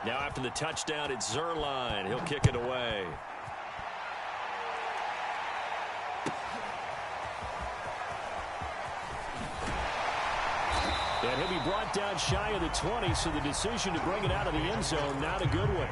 Now after the touchdown, it's Zerline. He'll kick it away. And he'll be brought down shy of the 20, so the decision to bring it out of the end zone, not a good one.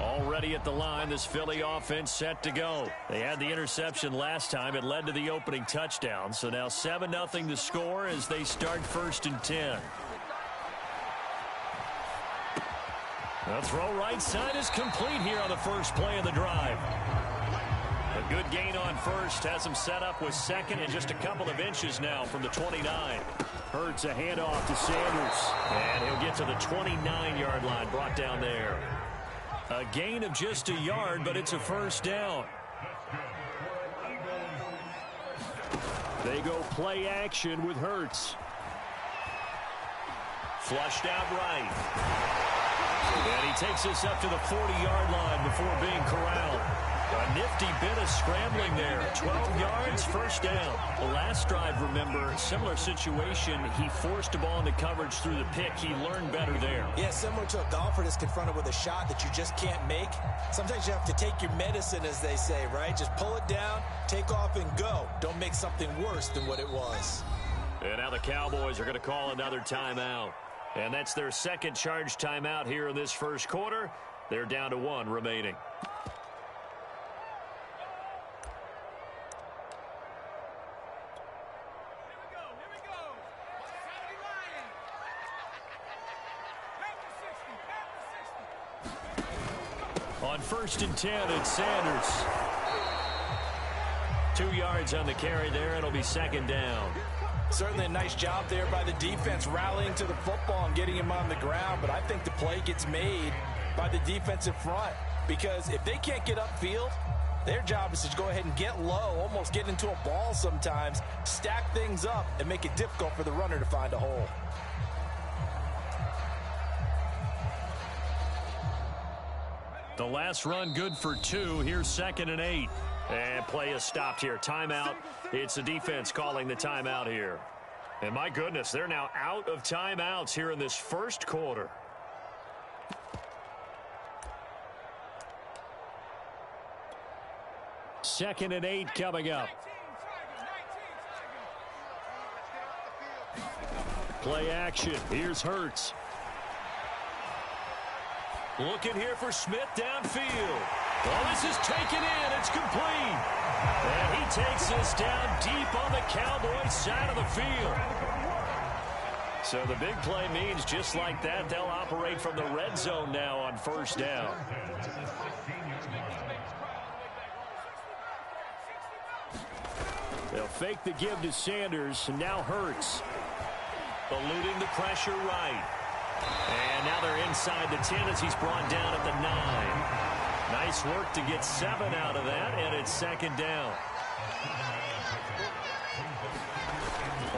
Already at the line, this Philly offense set to go. They had the interception last time. It led to the opening touchdown. So now 7-0 to score as they start 1st and 10. The throw right side is complete here on the first play of the drive. A good gain on first has him set up with second and just a couple of inches now from the 29. Hurts a handoff to Sanders. And he'll get to the 29-yard line, brought down there. A gain of just a yard, but it's a first down. They go play action with Hurts. Flushed out right. And he takes us up to the 40-yard line before being corralled. A nifty bit of scrambling there. 12 yards, first down. The last drive, remember, similar situation. He forced a ball into coverage through the pick. He learned better there. Yeah, similar to a golfer that's confronted with a shot that you just can't make. Sometimes you have to take your medicine, as they say, right? Just pull it down, take off, and go. Don't make something worse than what it was. And now the Cowboys are going to call another timeout. And that's their second charge timeout here in this first quarter. They're down to 1 remaining. On 1st and 10, it's Sanders. 2 yards on the carry there. It'll be second down. Certainly a nice job there by the defense rallying to the football and getting him on the ground, but I think the play gets made by the defensive front because if they can't get upfield, their job is to go ahead and get low, almost get into a ball sometimes, stack things up, and make it difficult for the runner to find a hole. The last run good for 2. Here's 2nd and 8. And play is stopped here. Timeout. It's the defense calling the timeout here. And my goodness, they're now out of timeouts here in this first quarter. Second and 8 coming up. Play action. Here's Hurts. Looking here for Smith downfield. Well, this is taken in. It's complete. And he takes us down deep on the Cowboys side of the field. So the big play means just like that, they'll operate from the red zone now on first down. They'll fake the give to Sanders, and now Hurts. Eluding the pressure right. And now they're inside the 10 as he's brought down at the 9. Nice work to get 7 out of that, and it's second down.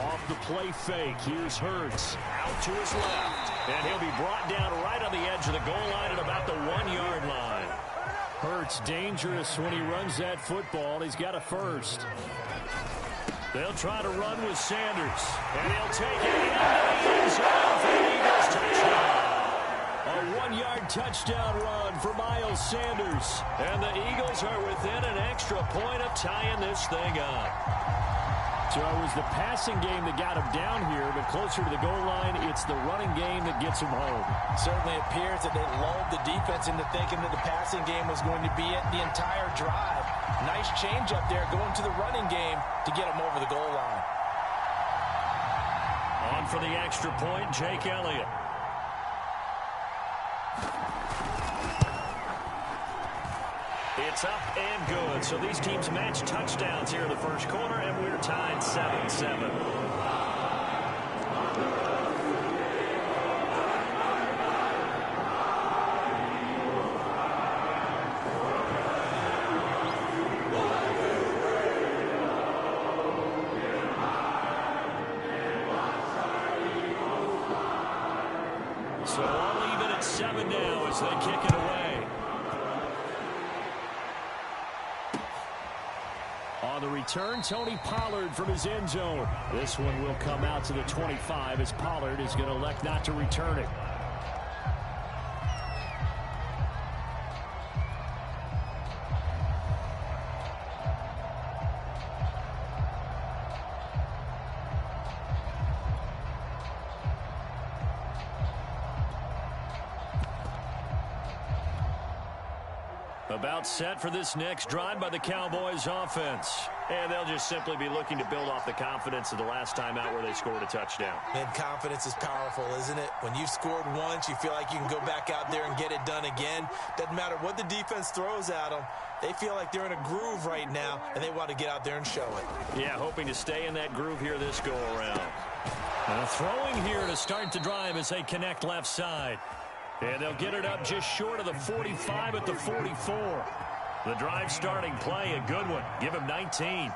Off the play fake, here's Hurts. Out to his left, and he'll be brought down right on the edge of the goal line at about the 1-yard line. Hurts dangerous when he runs that football. He's got a first. They'll try to run with Sanders, and he'll take it into the end zone for the Eagles touchdown. A 1-yard touchdown run for Miles Sanders, and the Eagles are within an extra point of tying this thing up. So it was the passing game that got him down here, but closer to the goal line, it's the running game that gets him home. Certainly appears that they lulled the defense into thinking that the passing game was going to be it the entire drive. Nice change up there going to the running game to get him over the goal line. On for the extra point, Jake Elliott. It's up and good. So these teams match touchdowns here in the first quarter, and we're tied 7-7. So all even at 7 now as they kick it away. On the return, Tony Pollard from his end zone. This one will come out to the 25 as Pollard is going to elect not to return it. About set for this next drive by the Cowboys offense. And they'll just simply be looking to build off the confidence of the last time out where they scored a touchdown. And confidence is powerful, isn't it? When you've scored once, you feel like you can go back out there and get it done again. Doesn't matter what the defense throws at them. They feel like they're in a groove right now, and they want to get out there and show it. Yeah, hoping to stay in that groove here this go-around. Throwing here to start the drive as they connect left side. And they'll get it up just short of the 45 at the 44. The drive starting play, a good one. Give him 19.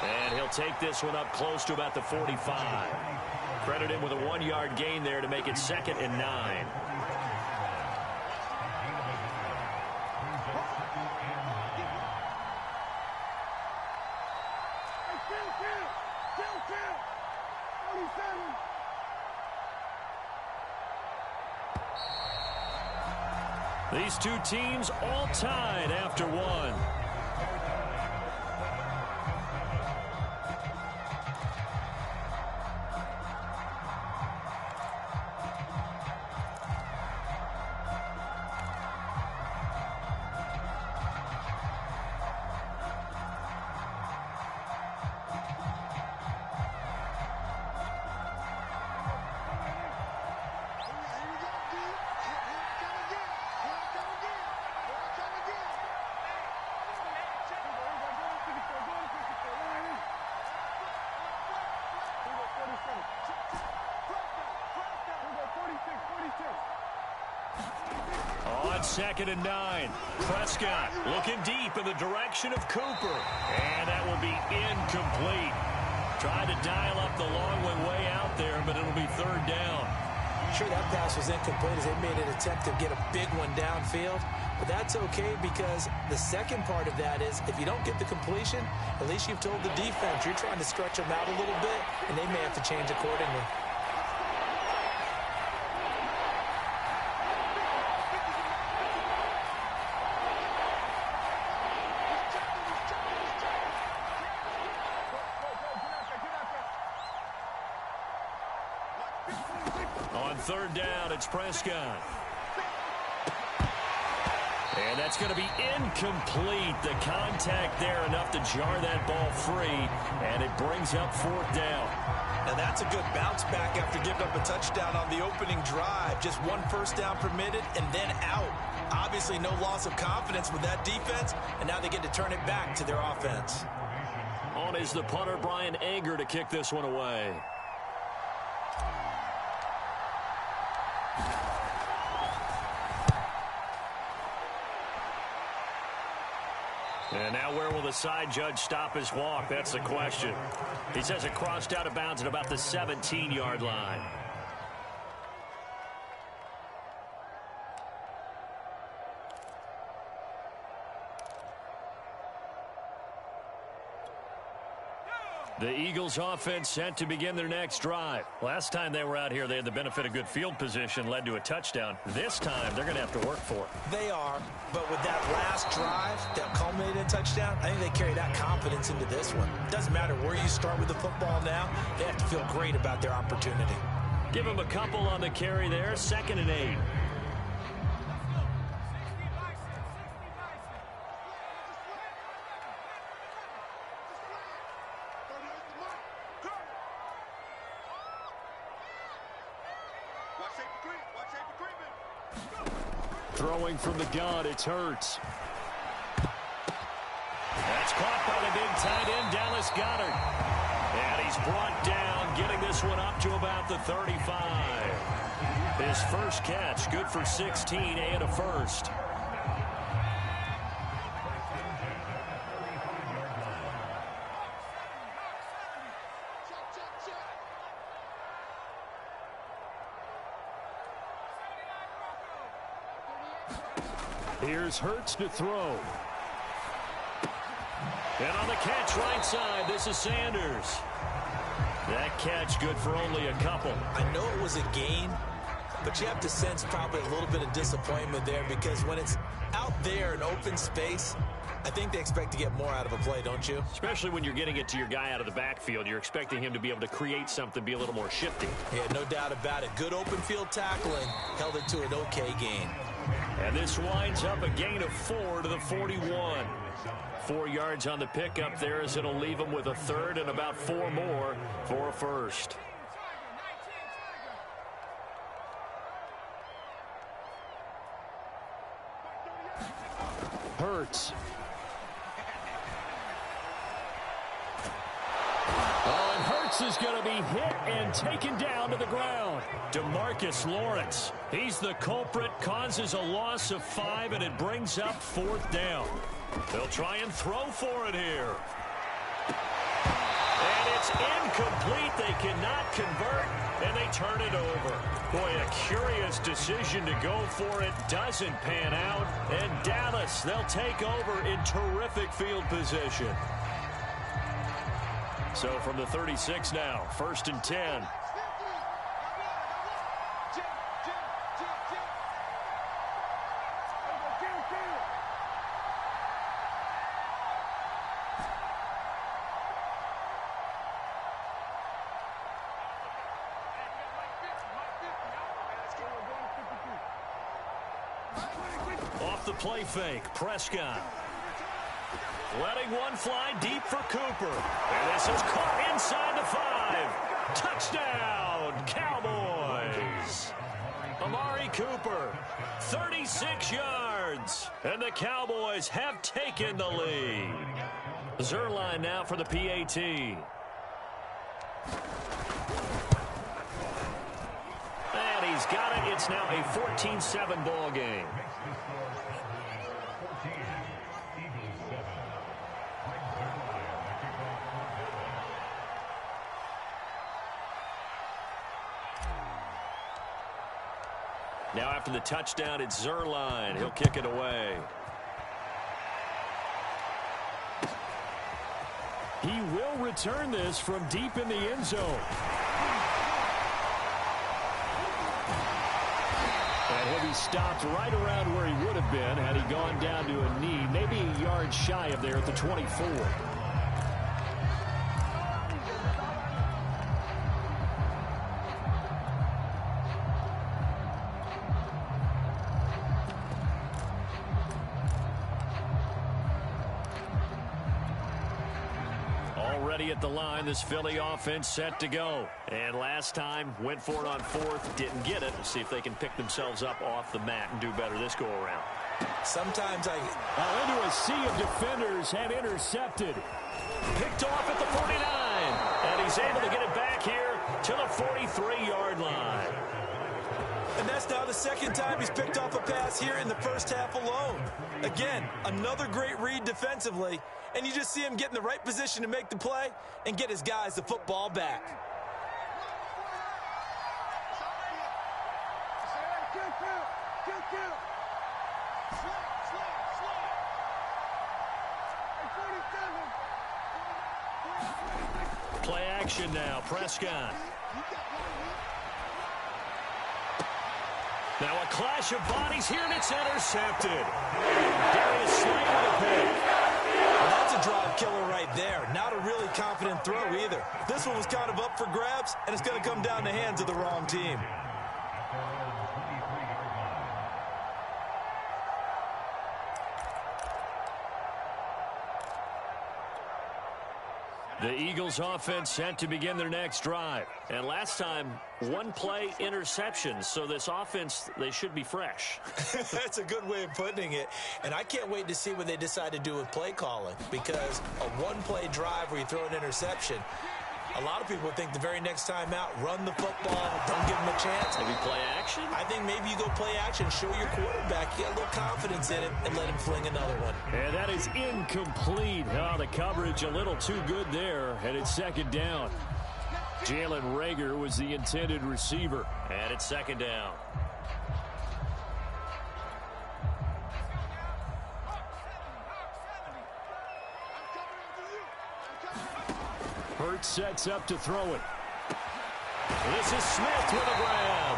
And he'll take this one up close to about the 45. Credit him with a 1-yard gain there to make it 2nd and 9. These two teams all tied after one. On 2nd and 9, Prescott looking deep in the direction of Cooper. And that will be incomplete. Tried to dial up the long one way out there, but it'll be 3rd down. Sure, that pass was incomplete as they made an attempt to get a big one downfield. But that's okay because the second part of that is if you don't get the completion, at least you've told the defense you're trying to stretch them out a little bit, and they may have to change accordingly. On 3rd down, it's Prescott. And that's going to be incomplete. The contact there enough to jar that ball free, and it brings up 4th down. Now that's a good bounce back after giving up a touchdown on the opening drive. Just 1 first down permitted and then out. Obviously no loss of confidence with that defense, and now they get to turn it back to their offense. On is the punter, Brian Anger, to kick this one away. And now where will the side judge stop his walk? That's the question. He says it crossed out of bounds at about the 17-yard line. The Eagles offense set to begin their next drive. Last time they were out here, they had the benefit of good field position, led to a touchdown. This time, they're going to have to work for it. They are, but with that last drive that culminated in a touchdown, I think they carry that confidence into this one. Doesn't matter where you start with the football now, they have to feel great about their opportunity. Give them a couple on the carry there, 2nd and 8. Throwing from the gun, it's Hurts. That's caught by the big tight end, Dallas Goedert. And he's brought down, getting this one up to about the 35. His first catch, good for 16 and a first. Here's Hurts to throw. And on the catch right side, this is Sanders. That catch good for only a couple. I know it was a gain, but you have to sense probably a little bit of disappointment there because when it's out there in open space, I think they expect to get more out of a play, don't you? Especially when you're getting it to your guy out of the backfield. You're expecting him to be able to create something, be a little more shifty. Yeah, no doubt about it. Good open field tackling, held it to an okay gain. And this winds up a gain of 4 to the 41. 4 yards on the pickup there as it'll leave him with a third and about 4 more for a first. Hurts. Oh, and Hurts is going to be hit and taken down to the ground. DeMarcus Lawrence. He's the culprit, causes a loss of 5, and it brings up 4th down. They'll try and throw for it here. And it's incomplete. They cannot convert, and they turn it over. Boy, a curious decision to go for it. Doesn't pan out. And Dallas, they'll take over in terrific field position. So from the 36 now, 1st and 10. Off the play fake, Prescott. Letting one fly deep for Cooper. And this is caught inside the 5. Touchdown, Cowboys. Amari Cooper, 36 yards. And the Cowboys have taken the lead. Zerline now for the PAT. And he's got it. It's now a 14-7 ball game. Now after the touchdown, it's Zerline. He'll kick it away. He will return this from deep in the end zone. And he'll be stopped right around where he would have been had he gone down to a knee, maybe a yard shy of there at the 24. At the line, this Philly offense set to go. And last time, went for it on 4th, didn't get it. Let's see if they can pick themselves up off the mat and do better this go-around. Sometimes into a sea of defenders and intercepted. Picked off at the 49. And he's able to get it back here to the 43-yard line. And that's now the 2nd time he's picked off a pass here in the first half alone. Again, another great read defensively. And you just see him get in the right position to make the play and get his guys the football back. Play action now, Prescott. Now a clash of bodies here, and it's intercepted. Darius Slay with a pick. Well, that's a drive killer right there. Not a really confident throw either. This one was kind of up for grabs, and it's going to come down the hands of the wrong team. The Eagles offense set to begin their next drive. And last time, 1 play interception. So this offense, they should be fresh. That's a good way of putting it. And I can't wait to see what they decide to do with play calling. Because a 1-play drive where you throw an interception, a lot of people think the very next time out, run the football, don't give them a chance. Maybe play action? I think maybe you go play action, show your quarterback, get a little confidence in it, and let him fling another one. And that is incomplete. Oh, the coverage a little too good there, and it's 2nd down. Jalen Reagor was the intended receiver, and it's 2nd down. Hurts sets up to throw it. This is Smith with a grab.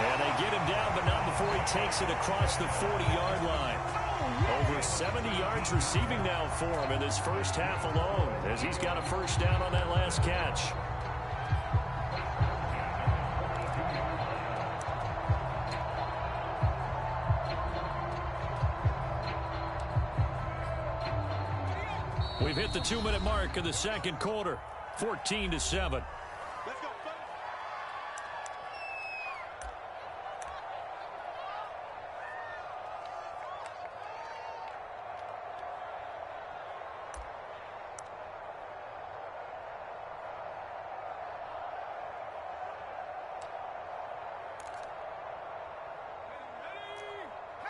And they get him down, but not before he takes it across the 40-yard line. Over 70 yards receiving now for him in this first half alone, as he's got a first down on that last catch. We've hit the 2-minute mark of the second quarter, 14-7.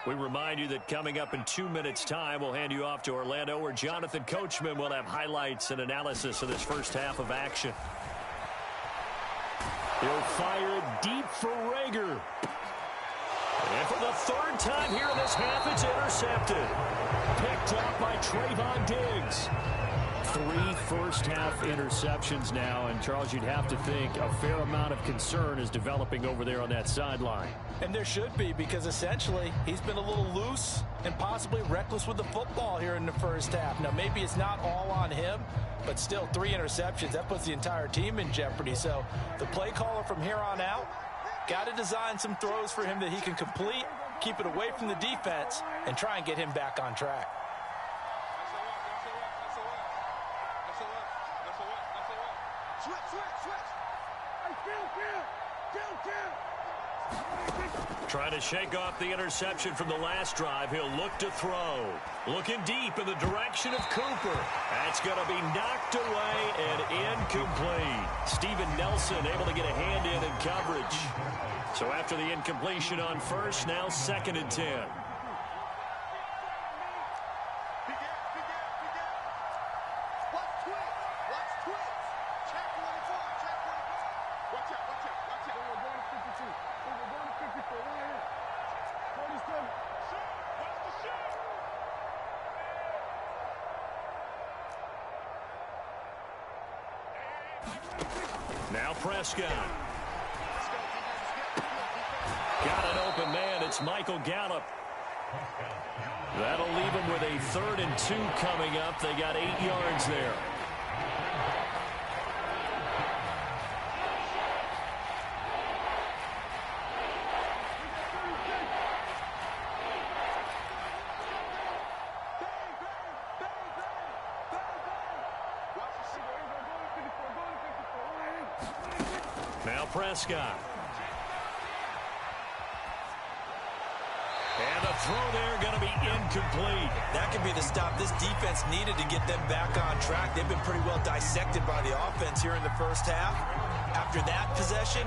We remind you that coming up in 2 minutes' time, we'll hand you off to Orlando, where Jonathan Coachman will have highlights and analysis of this first half of action. He'll fire it deep for Rager. And for the third time here in this half, it's intercepted. Picked up by Trayvon Diggs. 3 first-half interceptions now, and Charles, you'd have to think a fair amount of concern is developing over there on that sideline. And there should be, because essentially he's been a little loose and possibly reckless with the football here in the first half. Now, maybe it's not all on him, but still 3 interceptions. That puts the entire team in jeopardy. So the play caller from here on out got to design some throws for him that he can complete, keep it away from the defense, and try and get him back on track. Trying to shake off the interception from the last drive. He'll look to throw. Looking deep in the direction of Cooper. That's going to be knocked away and incomplete. Steven Nelson able to get a hand in coverage. So after the incompletion on first, now 2nd and 10. Now Prescott. Got an open man. It's Michael Gallup. That'll leave him with a 3rd and 2 coming up. They got 8 yards there. Prescott. And the throw there going to be incomplete. That could be the stop this defense needed to get them back on track. They've been pretty well dissected by the offense here in the first half. After that possession,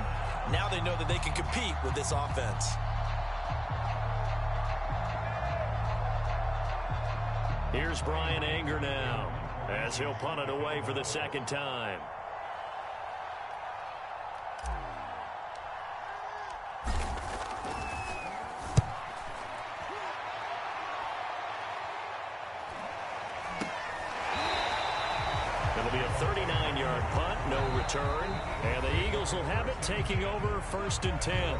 now they know that they can compete with this offense. Here's Brian Anger now, as he'll punt it away for the 2nd time. It'll be a 39-yard punt, no return. And the Eagles will have it, taking over 1st and 10.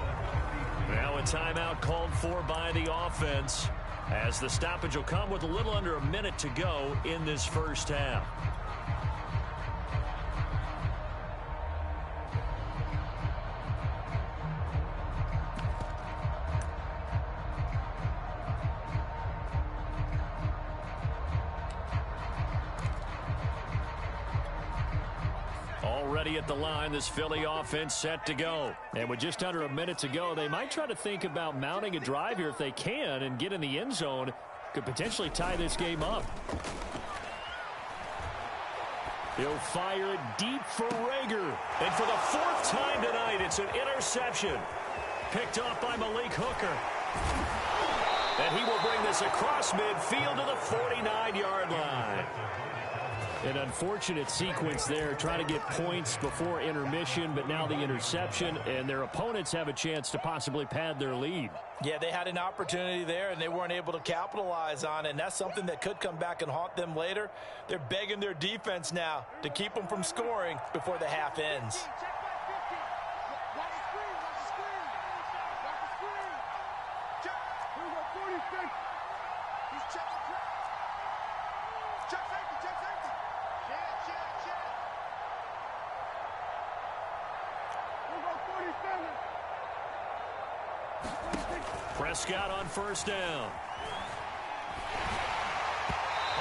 Now a timeout called for by the offense, as the stoppage will come with a little under a minute to go in this first half. Already at the line, this Philly offense set to go. And with just under a minute to go, they might try to think about mounting a drive here if they can and get in the end zone. Could potentially tie this game up. He'll fire it deep for Rager. And for the 4th time tonight, it's an interception. Picked off by Malik Hooker. And he will bring this across midfield to the 49-yard line. An unfortunate sequence there, trying to get points before intermission, but now the interception, and their opponents have a chance to possibly pad their lead. Yeah, they had an opportunity there, and they weren't able to capitalize on it, and that's something that could come back and haunt them later. They're begging their defense now to keep them from scoring before the half ends. Prescott on first down.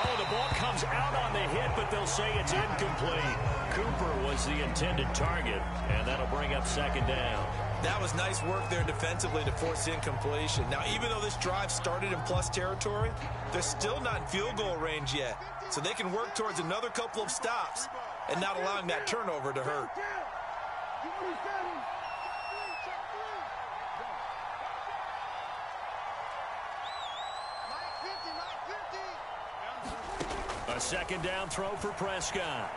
Oh, the ball comes out on the hit, but they'll say it's incomplete. Cooper was the intended target, and that'll bring up second down. That was nice work there defensively to force incompletion. Now, even though this drive started in plus territory, they're still not in field goal range yet. So they can work towards another couple of stops and not allowing that turnover to hurt. A second down throw for Prescott.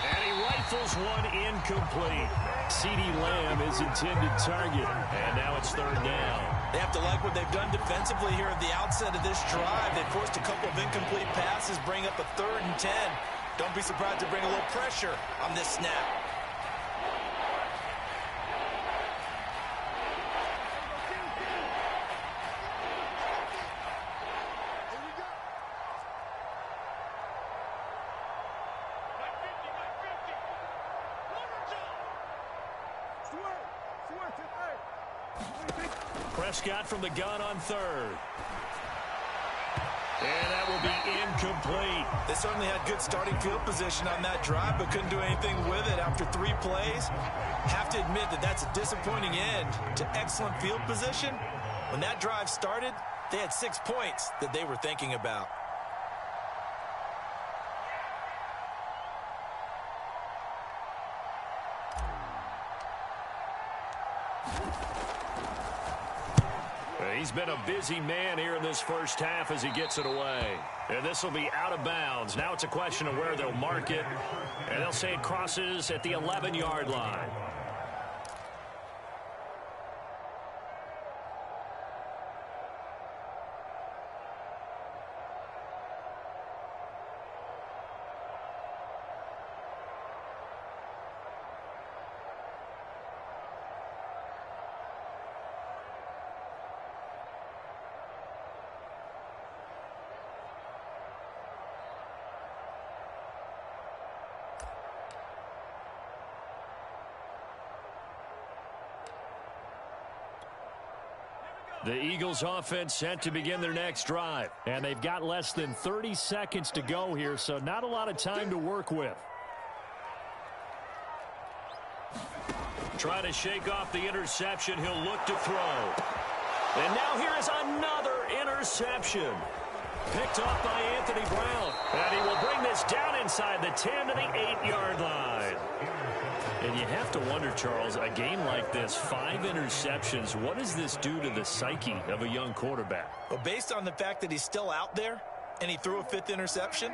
And he rifles one incomplete. CeeDee Lamb is intended target. And now it's third down. They have to like what they've done defensively here at the outset of this drive. They forced a couple of incomplete passes, bring up a 3rd and 10. Don't be surprised to bring a little pressure on this snap. Prescott from the gun on third. And that will be incomplete. They certainly had good starting field position on that drive, but couldn't do anything with it after 3 plays. Have to admit that that's a disappointing end to excellent field position. When that drive started, they had 6 points that they were thinking about. He's been a busy man here in this first half as he gets it away. And this will be out of bounds. Now it's a question of where they'll mark it. And they'll say it crosses at the 11-yard line. The Eagles offense set to begin their next drive. And they've got less than 30 seconds to go here, so not a lot of time to work with. Trying to shake off the interception. He'll look to throw. And now here is another interception. Picked off by Anthony Brown. And he will bring this down inside the 10 to the 8-yard line. And you have to wonder, Charles, a game like this, 5 interceptions, what does this do to the psyche of a young quarterback? Well, based on the fact that he's still out there and he threw a 5th interception,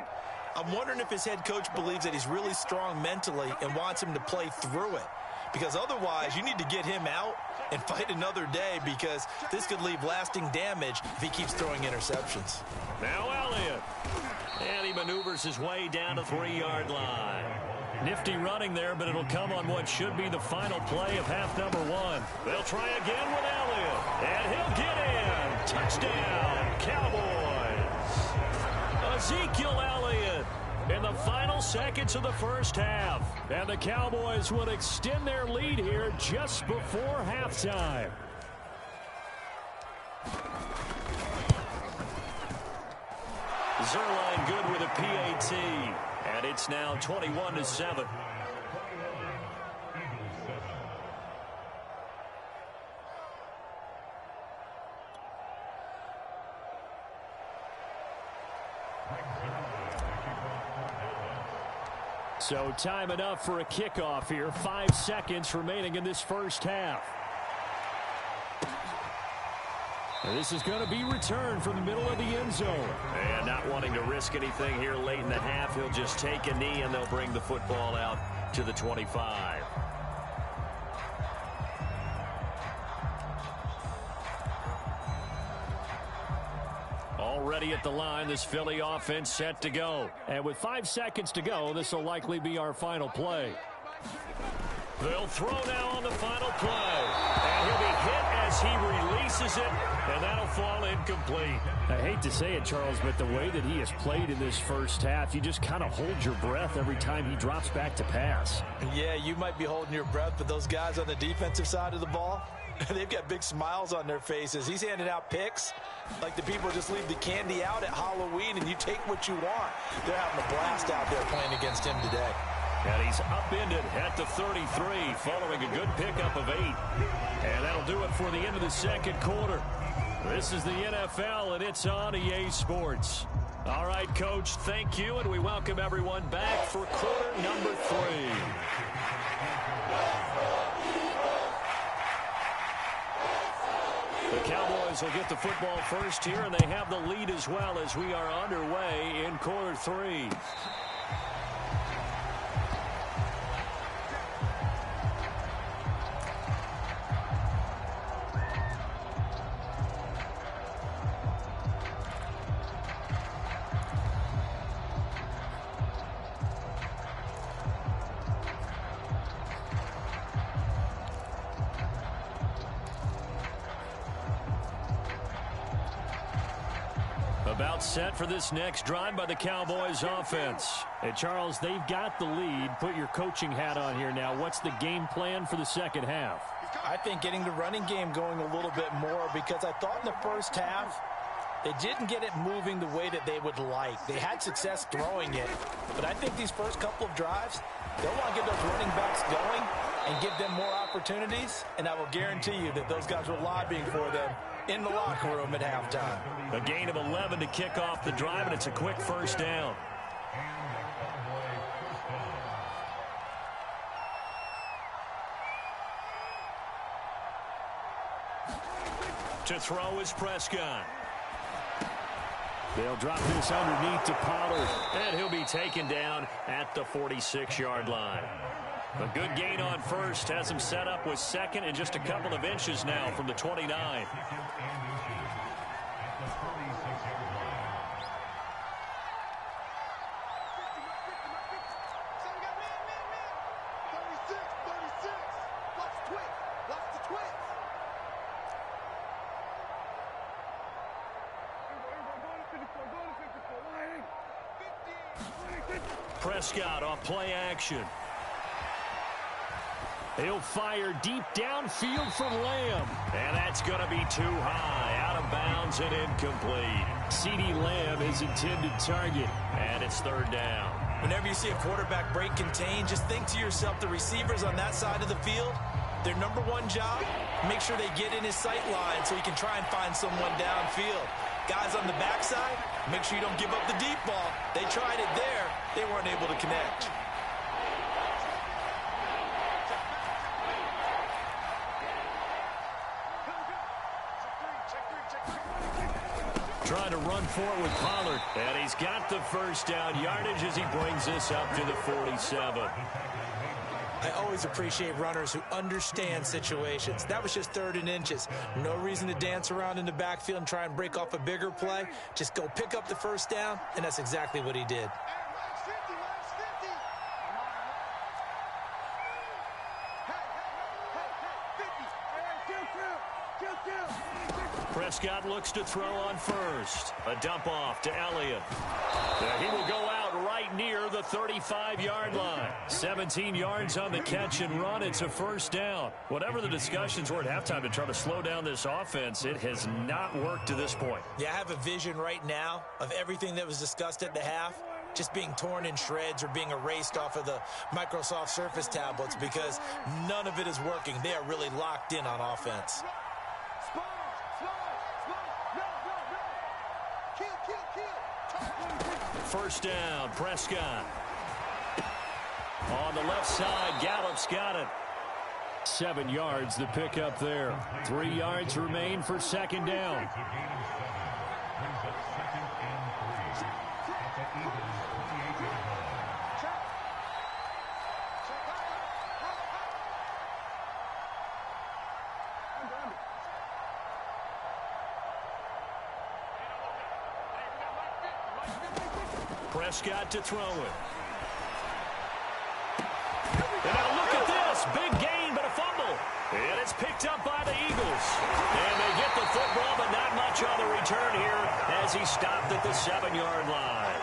I'm wondering if his head coach believes that he's really strong mentally and wants him to play through it. Because otherwise, you need to get him out and fight another day, because this could leave lasting damage if he keeps throwing interceptions. Now Elliott. And he maneuvers his way down the 3-yard line. Nifty running there, but it'll come on what should be the final play of half number 1. They'll try again with Elliott. And he'll get in. Touchdown, Cowboys. Ezekiel Elliott in the final seconds of the first half. And the Cowboys would extend their lead here just before halftime. Zerline good with a PAT. And it's now 21-7. So time enough for a kickoff here. 5 seconds remaining in this first half. And this is going to be returned from the middle of the end zone. And not wanting to risk anything here late in the half, he'll just take a knee, and they'll bring the football out to the 25. Already at the line, this Philly offense set to go. And with 5 seconds to go, this will likely be our final play. They'll throw now on the final play. And he'll be hit as he releases it, and that'll fall incomplete. I hate to say it, Charles, but the way that he has played in this first half, you just kind of hold your breath every time he drops back to pass. Yeah, you might be holding your breath, but those guys on the defensive side of the ball, they've got big smiles on their faces. He's handing out picks like the people just leave the candy out at Halloween and you take what you want. They're having a blast out there playing against him today. And he's upended at the 33 following a good pickup of 8. And that'll do it for the end of the second quarter. This is the NFL, and it's on EA Sports. All right, Coach, thank you, and we welcome everyone back for quarter number 3. The Cowboys will get the football first here, and they have the lead as well as we are underway in quarter 3. About set for this next drive by the Cowboys offense. And Charles, they've got the lead. Put your coaching hat on here now. What's the game plan for the second half? I think getting the running game going a little bit more, because I thought in the first half they didn't get it moving the way that they would like. They had success throwing it, but I think these first couple of drives, they'll want to get those running backs going and give them more opportunities, and I will guarantee you that those guys were lobbying for them in the locker room at halftime. A gain of 11 to kick off the drive, and it's a quick first down. To throw is Prescott. They'll drop this underneath to Pollard, and he'll be taken down at the 46-yard line. A good gain on first has him set up with second and just a couple of inches now from the 29. Prescott off play action. He'll fire deep downfield for Lamb. And that's going to be too high. Out of bounds and incomplete. CeeDee Lamb is intended target. And it's third down. Whenever you see a quarterback break contain, just think to yourself, the receivers on that side of the field, their number one job, make sure they get in his sight line so he can try and find someone downfield. Guys on the backside, make sure you don't give up the deep ball. They tried it there. They weren't able to connect. Trying to run forward with Pollard. And he's got the first down yardage as he brings this up to the 47. I always appreciate runners who understand situations. That was just 3rd and inches. No reason to dance around in the backfield and try and break off a bigger play. Just go pick up the first down, and that's exactly what he did. Prescott looks to throw on first. A dump off to Elliott. He will go out right near the 35-yard line. 17 yards on the catch and run. It's a first down. Whatever the discussions were at halftime to try to slow down this offense, it has not worked to this point. Yeah, I have a vision right now of everything that was discussed at the half just being torn in shreds or being erased off of the Microsoft Surface tablets, because none of it is working. They are really locked in on offense. First down, Prescott. On the left side, Gallup's got it. 7 yards the pick up there. 3 yards remain for second down. Prescott to throw it. And now look at this. Big gain, but a fumble. And it's picked up by the Eagles. And they get the football, but not much on the return here as he stopped at the 7-yard line.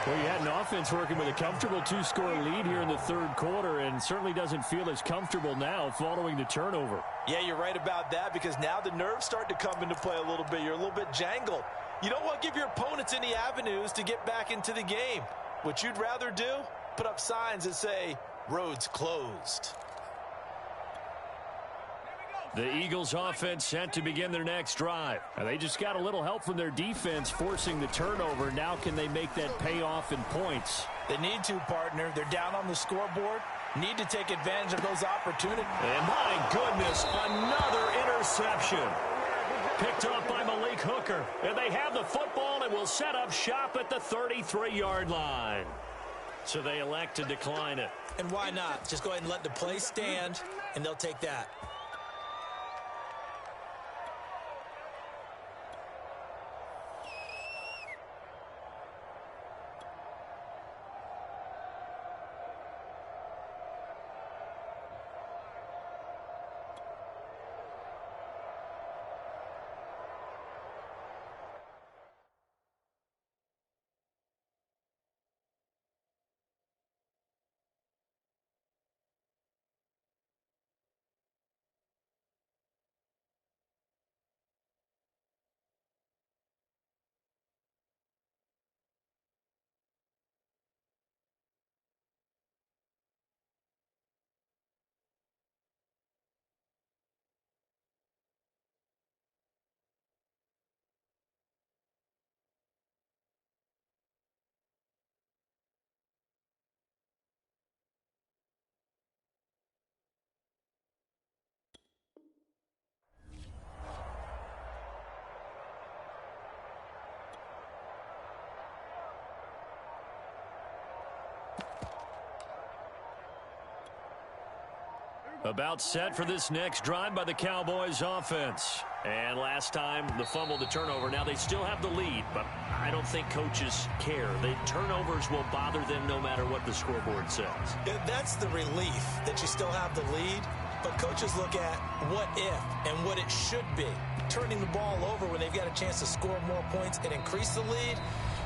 Well, you had an offense working with a comfortable 2-score lead here in the third quarter, and certainly doesn't feel as comfortable now following the turnover. Yeah, you're right about that, because now the nerves start to come into play a little bit. You're a little bit jangled. You don't want to give your opponents any avenues to get back into the game. What you'd rather do, put up signs that say, roads closed. The Eagles offense set to begin their next drive. And they just got a little help from their defense forcing the turnover. Now can they make that pay off in points? They need to, partner. They're down on the scoreboard. Need to take advantage of those opportunities. And my goodness, another interception. Picked up by Malik Hooker. And they have the football and will set up shop at the 33-yard line. So they elect to decline it. And why not? Just go ahead and let the play stand, and they'll take that. About set for this next drive by the Cowboys offense. And last time, the fumble, the turnover. Now they still have the lead, but I don't think coaches care. The turnovers will bother them no matter what the scoreboard says. Yeah, that's the relief that you still have the lead. But coaches look at what if and what it should be. Turning the ball over when they've got a chance to score more points and increase the lead,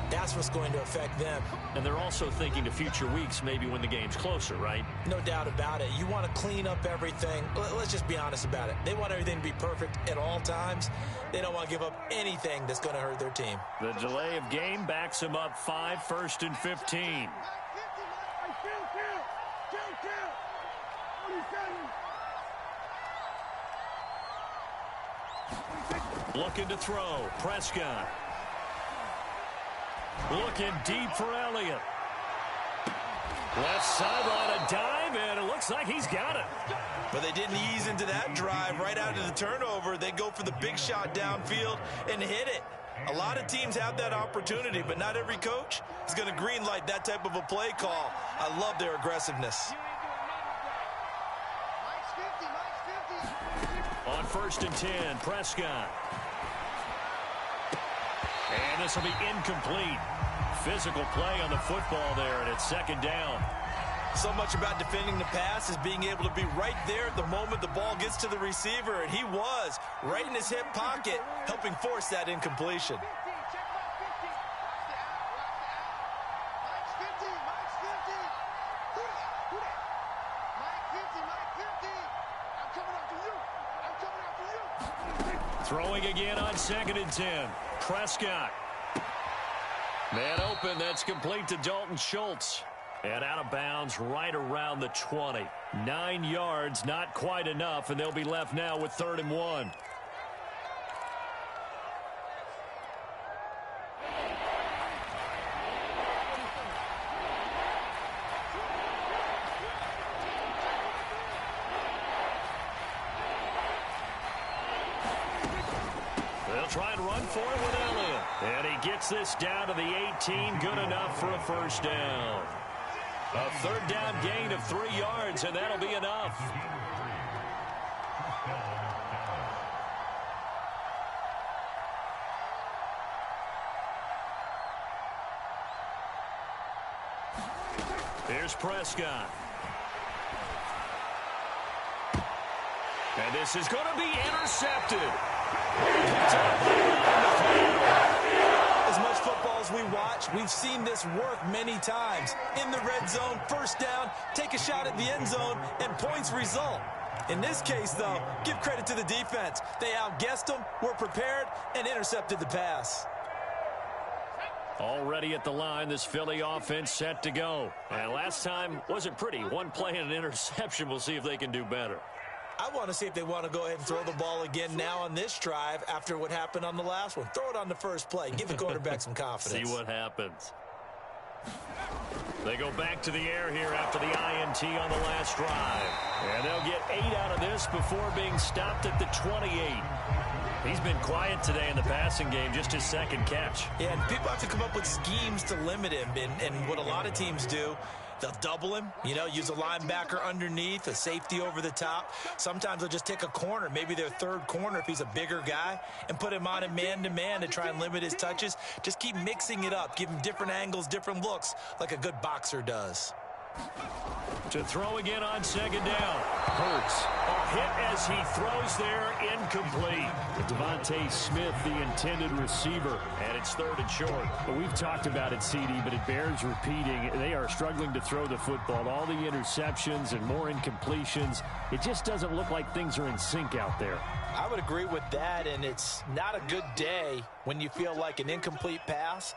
that's what's going to affect them. And they're also thinking to future weeks, maybe when the game's closer, right? No doubt about it. You want to clean up everything. Let's just be honest about it. They want everything to be perfect at all times. They don't want to give up anything that's going to hurt their team. The delay of game backs them up 5, 1st and 15. Looking to throw. Prescott. Looking deep for Elliott. Left sideline, a dive, and it looks like he's got it. But they didn't ease into that drive right out of the turnover. They go for the big shot downfield and hit it. A lot of teams have that opportunity, but not every coach is going to green light that type of a play call. I love their aggressiveness. On 1st and 10, Prescott. And this will be incomplete. Physical play on the football there, and it's 2nd down. So much about defending the pass is being able to be right there at the moment the ball gets to the receiver, and he was right in his hip pocket, helping force that incompletion. Throwing again on 2nd and 10. Prescott. Man open, that's complete to Dalton Schultz. And out of bounds right around the 20. 9 yards, not quite enough, and they'll be left now with 3rd and 1. try and run for it with Elliott. And he gets this down to the 18. Good enough for a first down. A third down gain of 3 yards, and that'll be enough. Here's Prescott. And this is going to be intercepted. As much football as we watch, we've seen this work many times. In the red zone, first down, take a shot at the end zone, and points result. In this case, though, give credit to the defense. They outguessed them, were prepared, and intercepted the pass. Already at the line, this Philly offense set to go. And last time wasn't pretty. One play and an interception. We'll see if they can do better. I want to see if they want to go ahead and throw the ball again now on this drive after what happened on the last one. Throw it on the first play. Give the quarterback some confidence. See what happens. They go back to the air here after the INT on the last drive. And they'll get 8 out of this before being stopped at the 28. He's been quiet today in the passing game, just his second catch. Yeah, and people have to come up with schemes to limit him. And what a lot of teams do, they'll double him, use a linebacker underneath, a safety over the top. Sometimes they'll just take a corner, maybe their third corner if he's a bigger guy, and put him on a man-to-man to try and limit his touches. Just keep mixing it up, give him different angles, different looks, like a good boxer does. To throw again on second down. Hurts. A hit as he throws there, incomplete. Devontae Smith, the intended receiver, and it's 3rd and short. Well, we've talked about it, CD, but it bears repeating. They are struggling to throw the football. All the interceptions and more incompletions. It just doesn't look like things are in sync out there. I would agree with that, and it's not a good day when you feel like an incomplete pass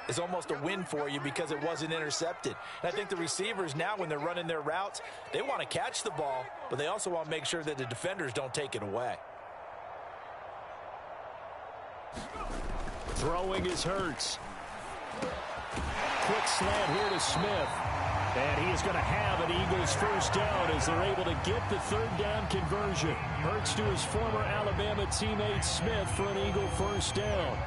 is almost a win for you because it wasn't intercepted. And I think the receivers now, when they're running their routes, they want to catch the ball, but they also want to make sure that the defenders don't take it away. Throwing is Hurts. Quick slant here to Smith. And he is going to have an Eagles first down as they're able to get the 3rd down conversion. Hurts to his former Alabama teammate Smith for an Eagle first down.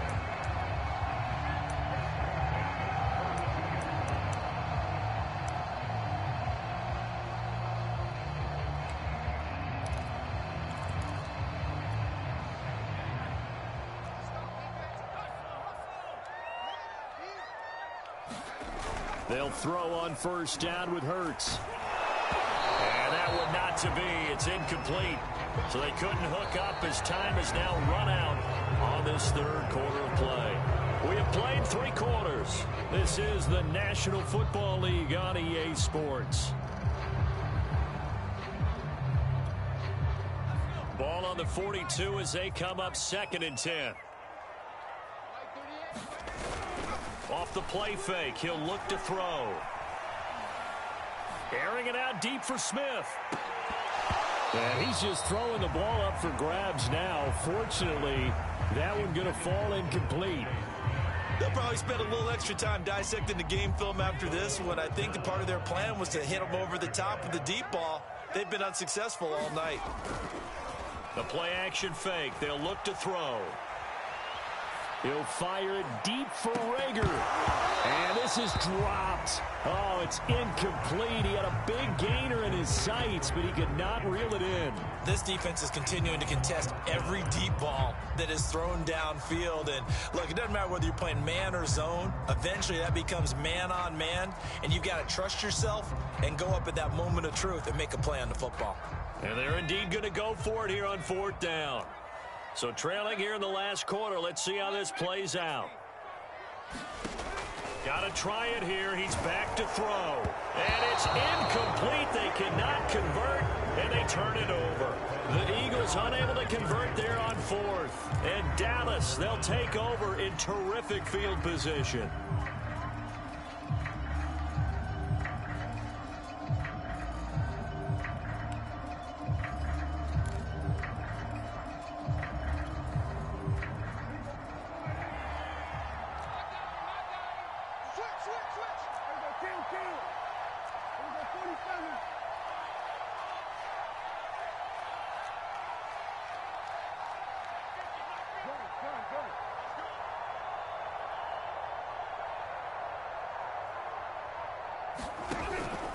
They'll throw on first down with Hurts. And that one not to be. It's incomplete. So they couldn't hook up as time is now run out on this 3rd quarter of play. We have played 3 quarters. This is the National Football League on EA Sports. Ball on the 42 as they come up 2nd and 10. Off the play fake, he'll look to throw. Airing it out deep for Smith. And he's just throwing the ball up for grabs now. Fortunately, that one going to fall incomplete. They'll probably spend a little extra time dissecting the game film after this one. I think the part of their plan was to hit him over the top with the deep ball. They've been unsuccessful all night. The play action fake, they'll look to throw. He'll fire it deep for Rager. And this is dropped. Oh, it's incomplete. He had a big gainer in his sights, but he could not reel it in. This defense is continuing to contest every deep ball that is thrown downfield. And, look, it doesn't matter whether you're playing man or zone. Eventually, that becomes man-on-man, and you've got to trust yourself and go up at that moment of truth and make a play on the football. And they're indeed going to go for it here on 4th down. So trailing here in the last quarter. Let's see how this plays out. Got to try it here. He's back to throw. And it's incomplete. They cannot convert, and they turn it over. The Eagles unable to convert there on 4th. And Dallas, they'll take over in terrific field position.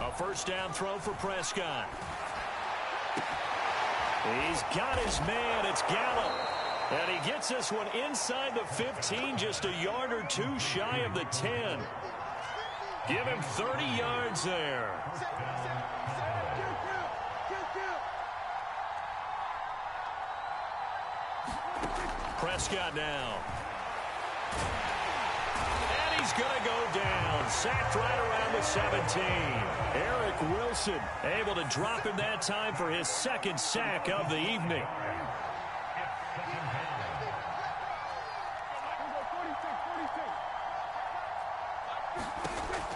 A first down throw for Prescott. He's got his man. It's Gallup. And he gets this one inside the 15, just a yard or two shy of the 10. Give him 30 yards there. Prescott now. And he's going to go down. Sacked right around the 17. Eric Wilson able to drop him that time for his second sack of the evening.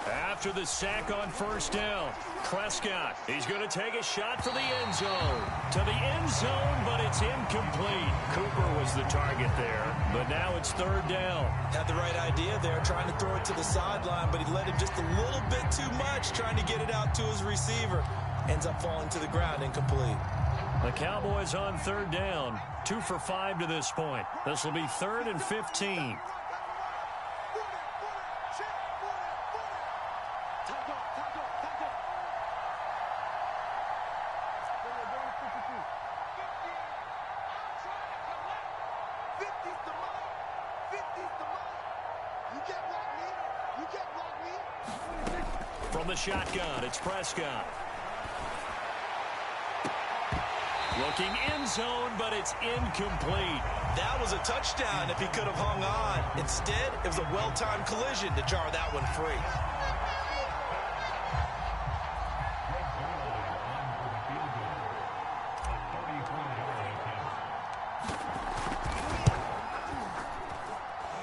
After the sack on first down, Prescott, he's going to take a shot for the end zone. To the end zone, but it's incomplete. Cooper was the target there, but now it's third down. Had the right idea there, trying to throw it to the sideline, but he let him just a little bit too much, trying to get it out to his receiver. Ends up falling to the ground, incomplete. The Cowboys on third down, 2 for 5 to this point. This will be 3rd and 15. From the shotgun, it's Prescott. Looking end zone, but it's incomplete. That was a touchdown if he could have hung on. Instead, it was a well-timed collision to jar that one free.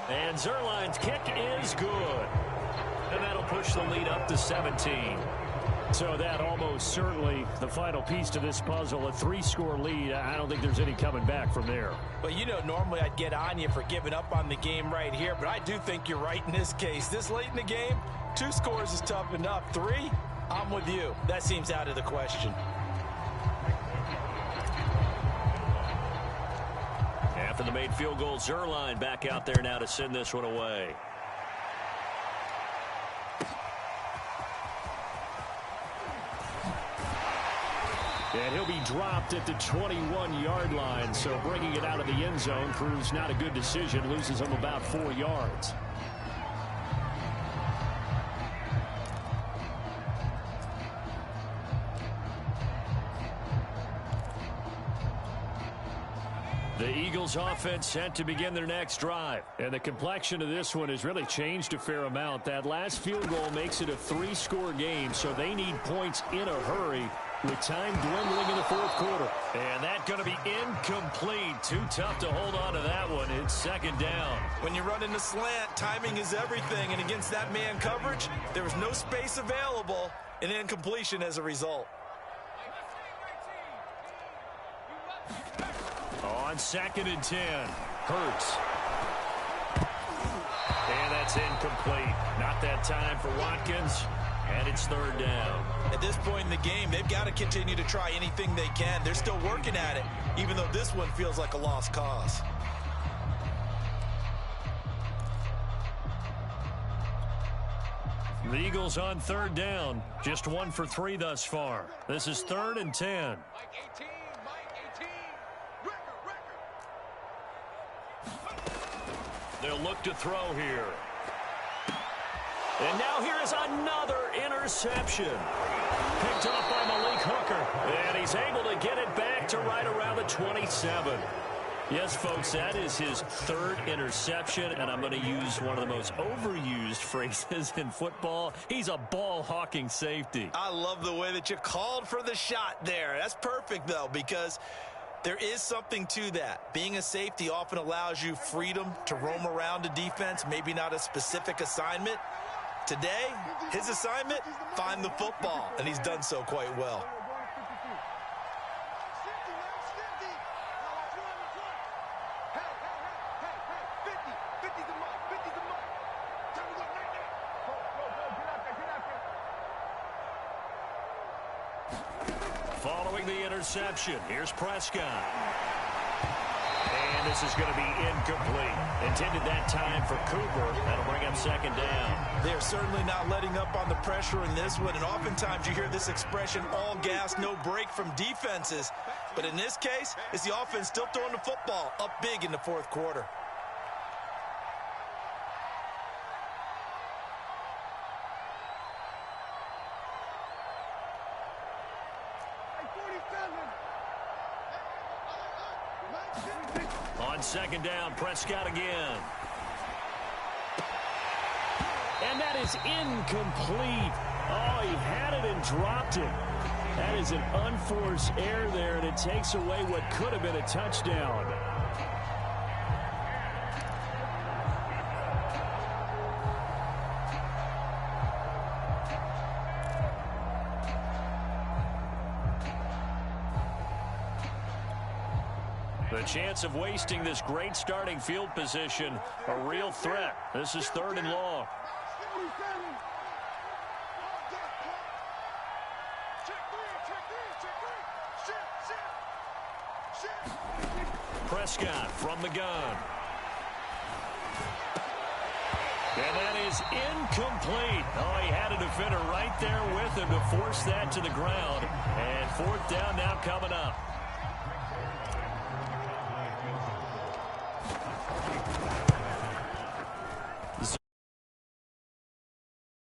And Zerline's kick is good. And that'll push the lead up to 17. So that almost certainly the final piece to this puzzle, a 3-score lead. I don't think there's any coming back from there. Well, you know, normally I'd get on you for giving up on the game right here, but I do think you're right in this case. This late in the game, 2 scores is tough enough. 3, I'm with you. That seems out of the question. After the made field goal, Zerline back out there now to send this one away. And he'll be dropped at the 21-yard line, so bringing it out of the end zone proves not a good decision, loses him about 4 yards. The Eagles offense set to begin their next drive. And the complexion of this one has really changed a fair amount. That last field goal makes it a 3-score game, so they need points in a hurry with time dwindling in the 4th quarter. And that's going to be incomplete. Too tough to hold on to that one. It's 2nd down. When you run in the slant, timing is everything. And against that man coverage, there was no space available, and incompletion as a result. On 2nd and 10, Hurts. And that's incomplete. Not that time for Watkins. And it's 3rd down. At this point in the game, they've got to continue to try anything they can. They're still working at it, even though this one feels like a lost cause. The Eagles on 3rd down. Just 1 for 3 thus far. This is 3rd and 10. They'll look to throw here. And now here is another interception. Picked off by Malik Hooker. And he's able to get it back to right around the 27. Yes, folks, that is his 3rd interception. And I'm going to use one of the most overused phrases in football. He's a ball-hawking safety. I love the way that you called for the shot there. That's perfect, though, because there is something to that. Being a safety often allows you freedom to roam around a defense, maybe not a specific assignment. Today, his assignment, find the football, and he's done so quite well. Following the interception, here's Prescott. And this is going to be incomplete. Intended that time for Cooper. That'll bring up second down. They're certainly not letting up on the pressure in this one, and oftentimes you hear this expression, all gas, no break from defenses. But in this case, it's the offense still throwing the football up big in the fourth quarter. On second down, Prescott again. And that is incomplete. Oh, he had it and dropped it. That is an unforced error there, and it takes away what could have been a touchdown. The chance of wasting this great starting field position, a real threat. This is 3rd and long. Prescott from the gun. And that is incomplete. Oh, he had a defender right there with him to force that to the ground. And 4th down now coming up.